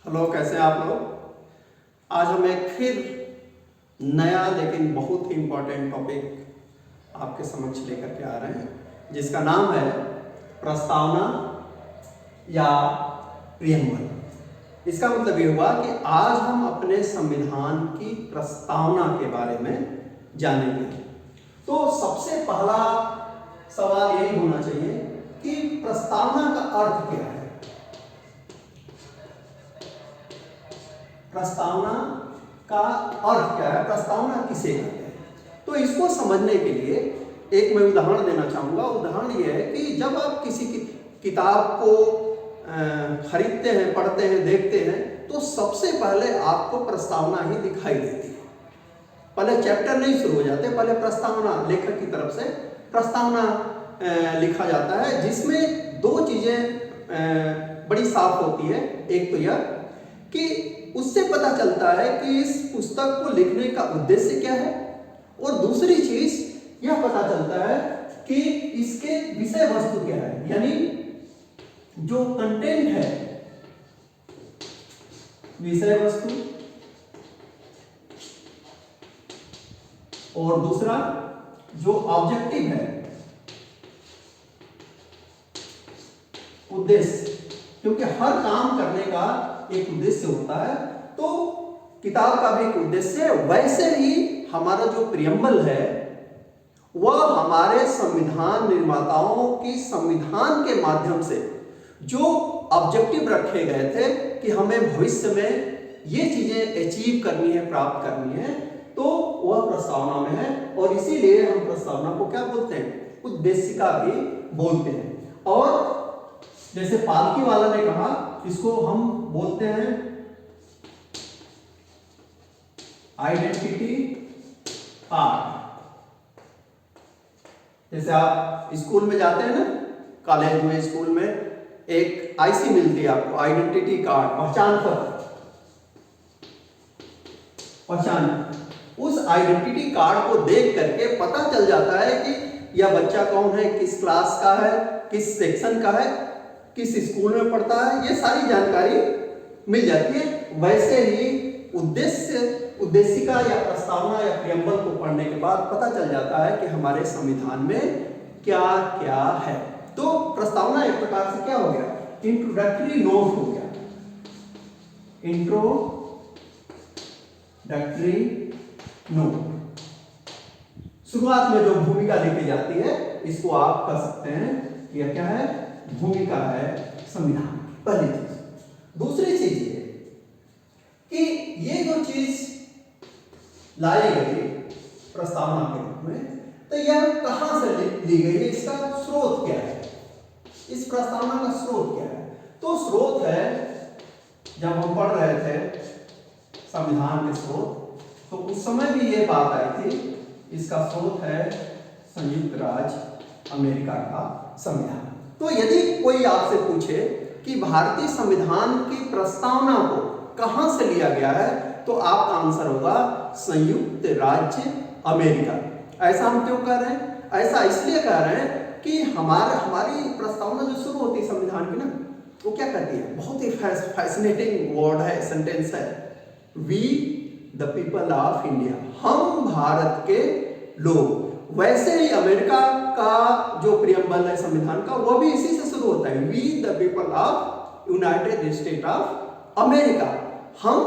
Hello, कैसे हैं आप लोग। आज हम एक फिर नया लेकिन बहुत ही इम्पोर्टेंट टॉपिक आपके समक्ष लेकर के आ रहे हैं, जिसका नाम है प्रस्तावना या प्रियम्बल। इसका मतलब ये हुआ कि आज हम अपने संविधान की प्रस्तावना के बारे में जानेंगे। तो सबसे पहला सवाल यही होना चाहिए कि प्रस्तावना का अर्थ क्या है। प्रस्तावना का अर्थ क्या है, प्रस्तावना किसे कहते हैं। तो इसको समझने के लिए एक मैं उदाहरण देना चाहूँगा। उदाहरण ये है कि जब आप किसी किताब को खरीदते हैं, पढ़ते हैं, देखते हैं, तो सबसे पहले आपको प्रस्तावना ही दिखाई देती है। पहले चैप्टर नहीं शुरू हो जाते, पहले प्रस्तावना, लेखक की तरफ से प्रस्तावना लिखा जाता है, जिसमें दो चीज़ें बड़ी साफ होती है। एक तो यह कि उससे पता चलता है कि इस पुस्तक को लिखने का उद्देश्य क्या है, और दूसरी चीज यह पता चलता है कि इसके विषय वस्तु क्या है, यानी जो कंटेंट है, विषय वस्तु, और दूसरा जो ऑब्जेक्टिव है, उद्देश्य। क्योंकि हर काम करने का एक उद्देश्य होता है, तो किताब का भी एक उद्देश्य है। वैसे ही हमारा जो प्रियम्बल है वह हमारे संविधान निर्माताओं की संविधान के माध्यम से जो ऑब्जेक्टिव रखे गए थे कि हमें भविष्य में ये चीजें अचीव करनी है, प्राप्त करनी है, तो वह प्रस्तावना में है। और इसीलिए हम प्रस्तावना को क्या बोलते हैं, उद्देशिका भी बोलते हैं। और जैसे पालकी वाला ने कहा, इसको हम बोलते हैं आइडेंटिटी कार्ड। जैसे आप स्कूल में जाते हैं ना, कॉलेज में, स्कूल में, एक आईसी मिलती है आपको, आइडेंटिटी कार्ड, पहचान पत्र, पहचान। उस आइडेंटिटी कार्ड को देख करके पता चल जाता है कि यह बच्चा कौन है, किस क्लास का है, किस सेक्शन का है, किस स्कूल में पढ़ता है, ये सारी जानकारी मिल जाती है। वैसे ही उद्देशिका या प्रस्तावना या प्रियम्बल को पढ़ने के बाद पता चल जाता है कि hमारे संविधान में क्या क्या है। तो प्रस्तावना एक प्रकार से क्या हो गया, इंट्रोडक्टरी नोट हो गया। इंट्रोडक्टरी नोट, शुरुआत में जो भूमिका लिखी जाती है, इसको आप कह सकते हैं कि यह क्या है, भूमिका है संविधान की। पहली चीज। दूसरी चीज ये कि ये जो चीज लाई गई प्रस्तावना के रूप में, तो यह कहां से ली गई है, इसका स्रोत क्या है, इस प्रस्तावना का स्रोत क्या है। तो स्रोत है, जब हम पढ़ रहे थे संविधान के स्रोत, तो उस समय भी ये बात आई थी, इसका स्रोत है संयुक्त राज्य अमेरिका का संविधान। तो यदि कोई आपसे पूछे कि भारतीय संविधान की प्रस्तावना को कहां से लिया गया है, तो आपका आंसर होगा संयुक्त राज्य अमेरिका। ऐसा हम क्यों कह रहे हैं, ऐसा इसलिए कह रहे हैं कि हमारी प्रस्तावना जो शुरू होती है संविधान की ना, वो क्या कहती है, बहुत ही फैसिनेटिंग वर्ड है, सेंटेंस है, we the people of India, हम भारत के लोग। वैसे ही अमेरिका का जो प्रियम्बल है संविधान का, वो भी इसी से शुरू होता है, we the people of United State of America, हम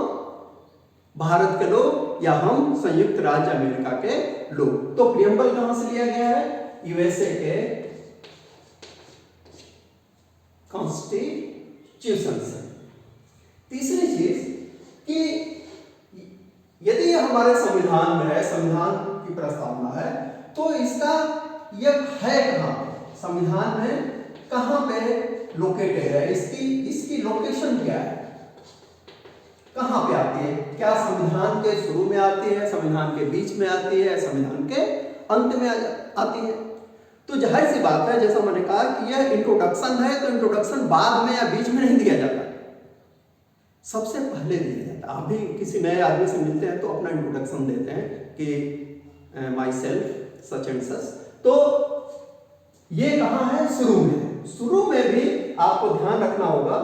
भारत के लोग या हम संयुक्त राज्य अमेरिका के लोग। तो प्रियम्बल कहां से लिया गया है, यूएसए के कॉन्स्टिट्यूशन से। तीसरी चीज कि यदि यह हमारे संविधान में है, संविधान की प्रस्तावना है, तो इसका यह है कहां, संविधान में कहां पे लोकेटेड है, इसकी लोकेशन क्या है, कहां पे आती है, क्या संविधान के शुरू में आती है, संविधान के बीच में आती है, संविधान के अंत में आती है। तो जाहिर सी बात है, जैसा मैंने कहा कि यह इंट्रोडक्शन है, तो इंट्रोडक्शन बाद में या बीच में नहीं दिया जाता, सबसे पहले दिया जाता। आप भी किसी नए आदमी से मिलते हैं तो अपना इंट्रोडक्शन देते हैं कि my self such and such. तो ये कहां है, शुरू में। शुरू में भी आपको ध्यान रखना होगा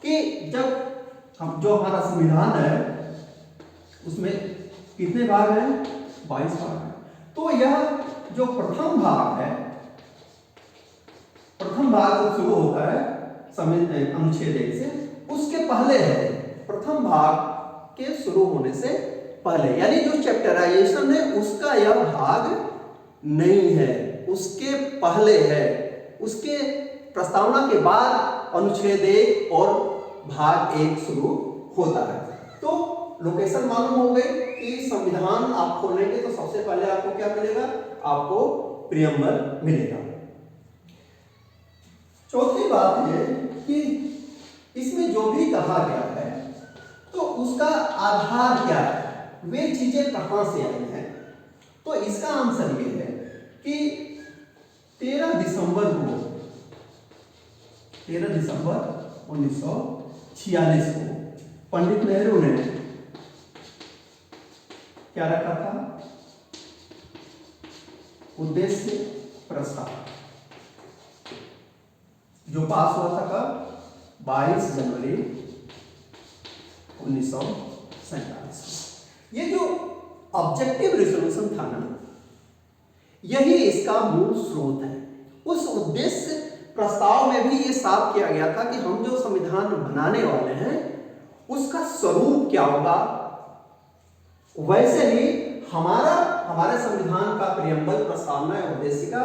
कि जब हम जो हमारा संविधान है उसमें कितने भाग हैं? 22 भाग हैं। तो यह जो प्रथम भाग है, प्रथम भाग जो शुरू होता है अनुच्छेद 1 से, उसके पहले है। प्रथम भाग के शुरू होने से पहले, यानी जो चैप्टराइजेशन है उसका यह भाग नहीं है, उसके पहले है। उसके प्रस्तावना के बाद अनुच्छेद 1 और भाग 1 शुरू होता है। तो लोकेशन मालूम हो गई कि संविधान आप खोलेंगे तो सबसे पहले आपको क्या मिलेगा? आपको प्रियम्बल मिलेगा। चौथी बात ये कि इसमें जो भी कहा गया है तो उसका आधार क्या है, वे चीजें कहां से आई हैं? तो इसका आंसर ये है कि 13 दिसंबर 1946 को पंडित नेहरू ने क्या रखा था? उद्देश्य प्रस्ताव, जो पास हुआ था कब? 22 जनवरी 1947। ये जो ऑब्जेक्टिव रेजोल्यूशन था ना, यही इसका मूल स्रोत है। उस उद्देश्य प्रस्ताव में भी ये साफ किया गया था कि हम जो संविधान बनाने वाले हैं उसका स्वरूप क्या होगा। वैसे ही हमारे संविधान का प्रियम्बल, प्रस्तावना या उद्देशिका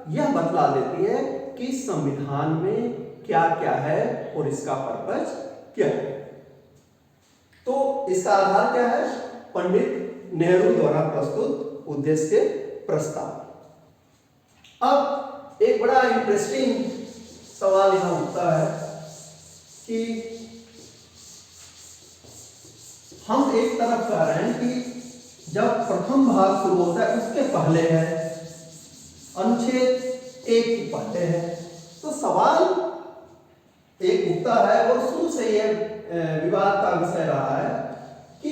यह बतला देती है कि संविधान में क्या क्या है और इसका पर्पज क्या है। तो इसका आधार क्या है? पंडित नेहरू द्वारा प्रस्तुत उद्देश्य प्रस्ताव। अब एक बड़ा इंटरेस्टिंग सवाल यहां उठता है कि हम एक तरफ कह रहे हैं कि जब प्रथम भाग शुरू होता है उसके पहले है, अनुच्छेद 1 के पहले है। तो सवाल एक उठता है और शुरू से यह विवाद का विषय रहा है कि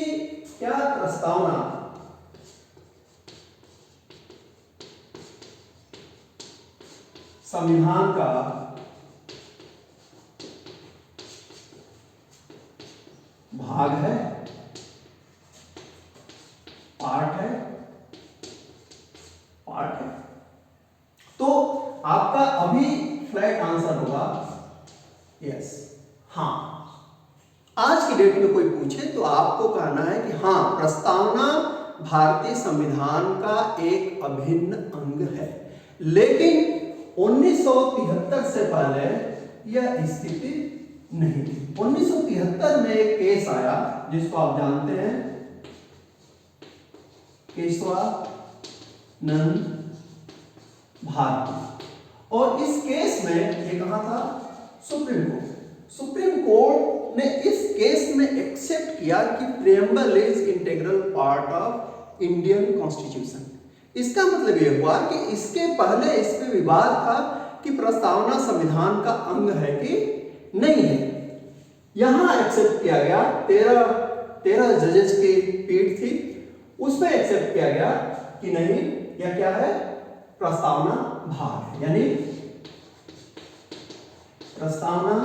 क्या प्रस्तावना संविधान का भाग है, पार्ट है? तो आपका अभी फ्लैट आंसर होगा यस, हाँ। आज की डेट में कोई पूछे तो आपको कहना है कि हाँ, प्रस्तावना भारतीय संविधान का एक अभिन्न अंग है। लेकिन 1973 से पहले यह स्थिति नहीं थी। 1973 में एक केस आया जिसको आप जानते हैं, केशवानंद भारती। और इस केस में ये कहा था सुप्रीम कोर्ट। सुप्रीम कोर्ट ने इस केस में एक्सेप्ट किया कि preamble is integral part of Indian constitution. इसका मतलब यह हुआ कि इसके पहले इस पे विवाद था कि प्रस्तावना संविधान का अंग है कि नहीं है। यहां एक्सेप्ट किया गया, 13 जजेस की पीठ थी, उसमें एक्सेप्ट किया गया कि नहीं, यह क्या है? प्रस्तावना भाग है, यानी प्रस्तावना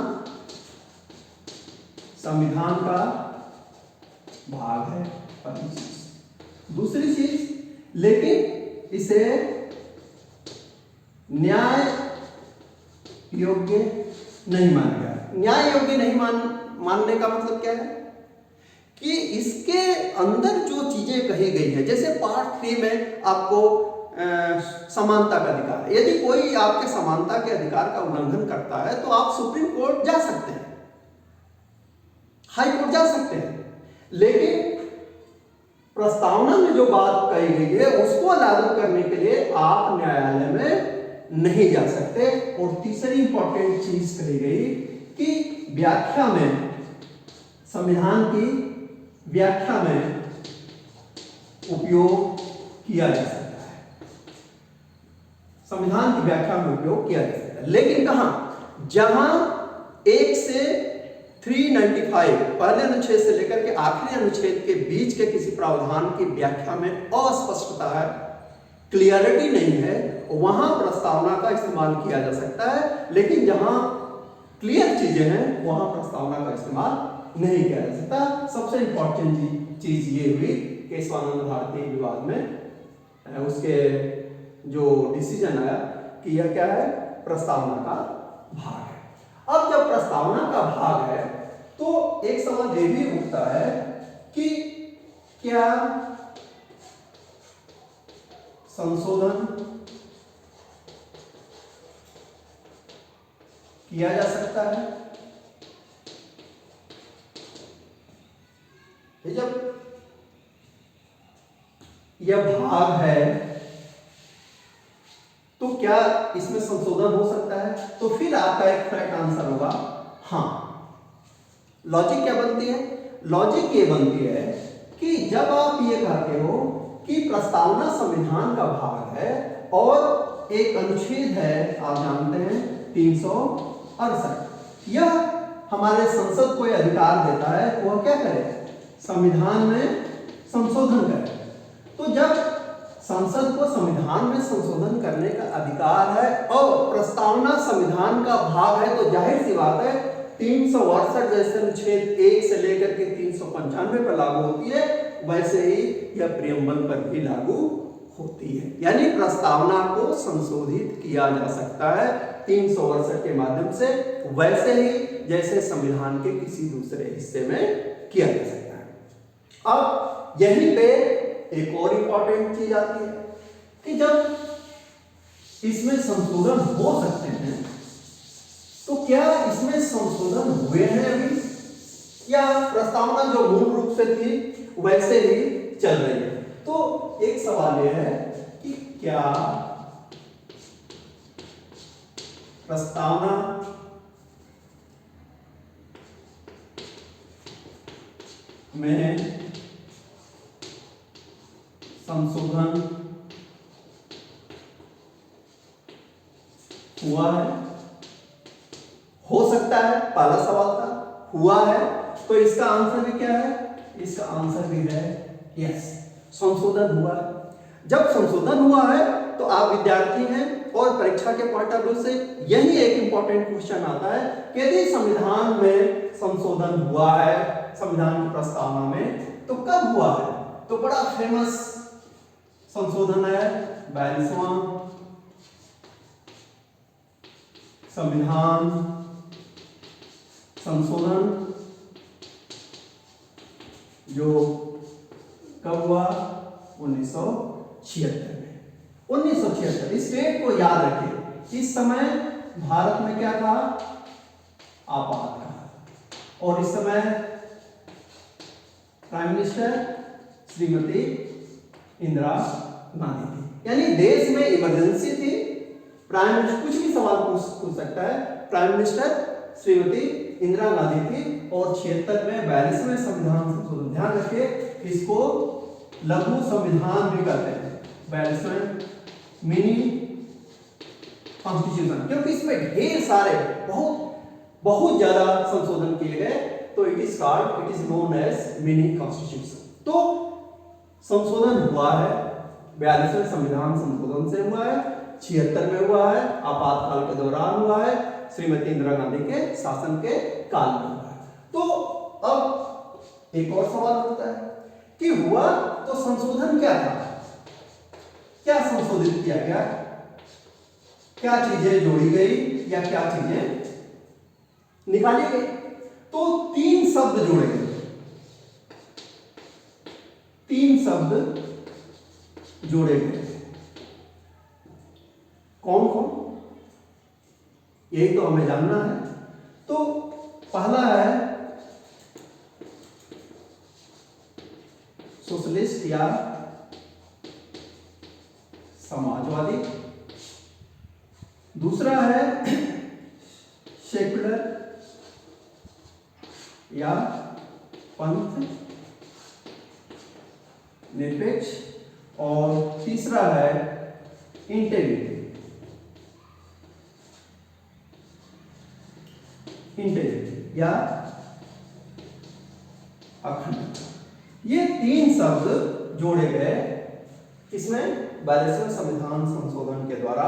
संविधान का भाग है। पहली चीज। दूसरी चीज, लेकिन इसे न्याय योग्य नहीं माना गया। न्याय योग्य नहीं मानने का मतलब क्या है कि इसके अंदर जो चीजें कही गई है, जैसे पार्ट 3 में आपको समानता का अधिकार, यदि कोई आपके समानता के अधिकार का उल्लंघन करता है तो आप सुप्रीम कोर्ट जा सकते हैं, हाई कोर्ट जा सकते हैं। लेकिन प्रस्तावना में जो बात कही गई है उसको लागू करने के लिए आप न्यायालय में नहीं जा सकते। और तीसरी इंपॉर्टेंट चीज कही गई कि व्याख्या में, संविधान की व्याख्या में उपयोग किया जा सकता है, संविधान की व्याख्या में उपयोग किया जा सकता है। लेकिन कहां? जहां 1 से 395 पहले अनुच्छेद से लेकर के आखिरी अनुच्छेद के बीच के किसी प्रावधान की व्याख्या में अस्पष्टता है, क्लियरिटी नहीं है, वहां प्रस्तावना का इस्तेमाल किया जा सकता है। लेकिन जहां क्लियर चीजें हैं वहां प्रस्तावना का इस्तेमाल नहीं किया जा सकता। सबसे इंपॉर्टेंट चीज ये हुई केशवानंद भारती विवाद में उसके जो डिसीजन आया कि यह क्या है, प्रस्तावना का भाग है। अब जब प्रस्तावना का भाग है तो एक सवाल ये भी उठता है कि क्या संशोधन किया जा सकता है? जब यह भाग है तो क्या इसमें संशोधन हो सकता है? तो फिर आपका एक करेक्ट आंसर होगा हाँ। लॉजिक क्या बनती है? लॉजिक ये बनती है कि जब आप ये कहते हो कि प्रस्तावना संविधान का भाग है और एक अनुच्छेद है, आप जानते हैं 368, यह हमारे संसद को यह अधिकार देता है वह क्या करे, संविधान में संशोधन करे। तो जब संसद को संविधान में संशोधन करने का अधिकार है और प्रस्तावना संविधान का भाग है तो जाहिर सी बात है 368 जैसे अनुच्छेद 1 से लेकर के 395 पर लागू होती है, वैसे ही यह प्रियम्बल पर भी लागू होती है। यानी प्रस्तावना को संशोधित किया जा सकता है 368 के माध्यम से, वैसे ही जैसे संविधान के किसी दूसरे हिस्से में किया जा सकता है। अब यहीं पे एक और इंपॉर्टेंट चीज आती है कि जब इसमें संशोधन हो सकते हैं तो क्या इसमें संशोधन हुए हैं अभी, या प्रस्तावना जो मूल रूप से थी वैसे ही चल रही है? तो एक सवाल यह है कि क्या प्रस्तावना में संशोधन हुआ है? हो सकता है, पहला सवाल था, हुआ है, तो इसका आंसर भी क्या है? इसका आंसर भी है यस, संशोधन हुआ है। जब संशोधन हुआ है तो आप विद्यार्थी हैं और परीक्षा के पॉइंट ऑफ व्यू से यही एक इंपॉर्टेंट क्वेश्चन आता है कि यदि संविधान में संशोधन हुआ है, संविधान की प्रस्तावना में, तो कब हुआ है? तो बड़ा फेमस संशोधन है 42वां संविधान संशोधन, जो कब हुआ? 1976 में। 1976, इस डेट को याद रखिए। इस समय भारत में क्या था? आपातकाल, और इस समय प्राइम मिनिस्टर श्रीमती इंदिरा गांधी थी। यानी देश में इमरजेंसी थी, प्राइम मिनिस्टर कुछ भी सवाल पूछ सकता है, प्राइम मिनिस्टर श्रीमती इंदिरा गांधी थी, और 76 में 42वें संविधान संशोधन, ध्यान रखिए इसको लघु संविधान भी कहते हैं, 42वें मिनी कॉन्स्टिट्यूशन, क्योंकि इसमें ढेर सारे बहुत ज्यादा संशोधन किए गए, तो it is known as mini constitution. तो संशोधन हुआ है, 42वें संविधान संशोधन से हुआ है, 76 में हुआ है, आपातकाल के दौरान हुआ है, श्रीमती इंदिरा गांधी के शासन के काल में हुआ है। तो अब एक और सवाल उठता है कि हुआ तो संशोधन क्या था? क्या संशोधित किया गया? क्या चीजें जोड़ी गई या क्या चीजें निकाली गई? तो 3 शब्द जोड़े गए, 3 शब्द जोड़े गए। कौन कौन? यही तो हमें जानना है। तो पहला है सोशलिस्ट या समाजवादी, दूसरा है सेक्युलर या पंथ निरपेक्ष, और तीसरा है इंटेग्रिटी या अखंडता। ये 3 शब्द जोड़े गए इसमें 42वें संविधान संशोधन के द्वारा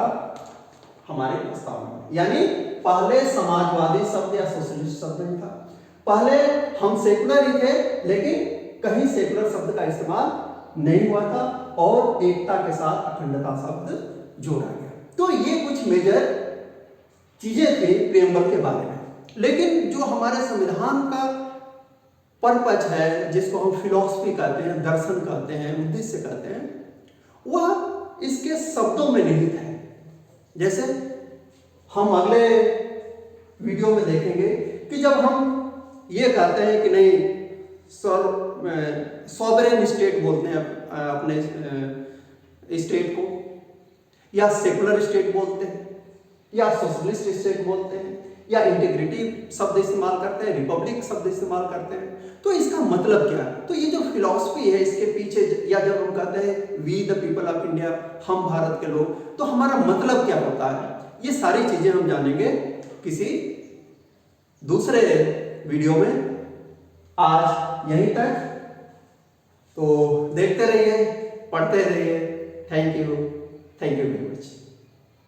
हमारे प्रस्तावना में। यानी पहले समाजवादी शब्द या सोशलिस्ट शब्द नहीं था, पहले हम सेकुलर ही थे, लेकिन कहीं सेकुलर शब्द का इस्तेमाल नहीं हुआ था और एकता के साथ अखंडता शब्द जोड़ा गया। तो ये कुछ मेजर चीजें थी प्रियम्बल के बारे में। लेकिन जो हमारे संविधान का पर्पज है, जिसको हम फिलॉसफी कहते हैं, दर्शन कहते हैं, उद्देश्य कहते हैं, वह इसके शब्दों में निहित है। जैसे हम अगले वीडियो में देखेंगे कि जब हम ये कहते हैं कि नहीं सॉवरेन स्टेट बोलते हैं अपने स्टेट को, या सेकुलर स्टेट बोलते हैं, या सोशलिस्ट स्टेट बोलते हैं, या इंटीग्रिटी शब्द इस्तेमाल करते हैं, रिपब्लिक शब्द इस्तेमाल करते हैं, तो इसका मतलब क्या है? तो ये जो फिलॉसफी है इसके पीछे, या जब हम कहते हैं we the people of India, हम भारत के लोग, तो हमारा मतलब क्या होता है? ये सारी चीजें हम जानेंगे किसी दूसरे वीडियो में। आज यहीं तक, तो देखते रहिए, पढ़ते रहिए। Thank you very much.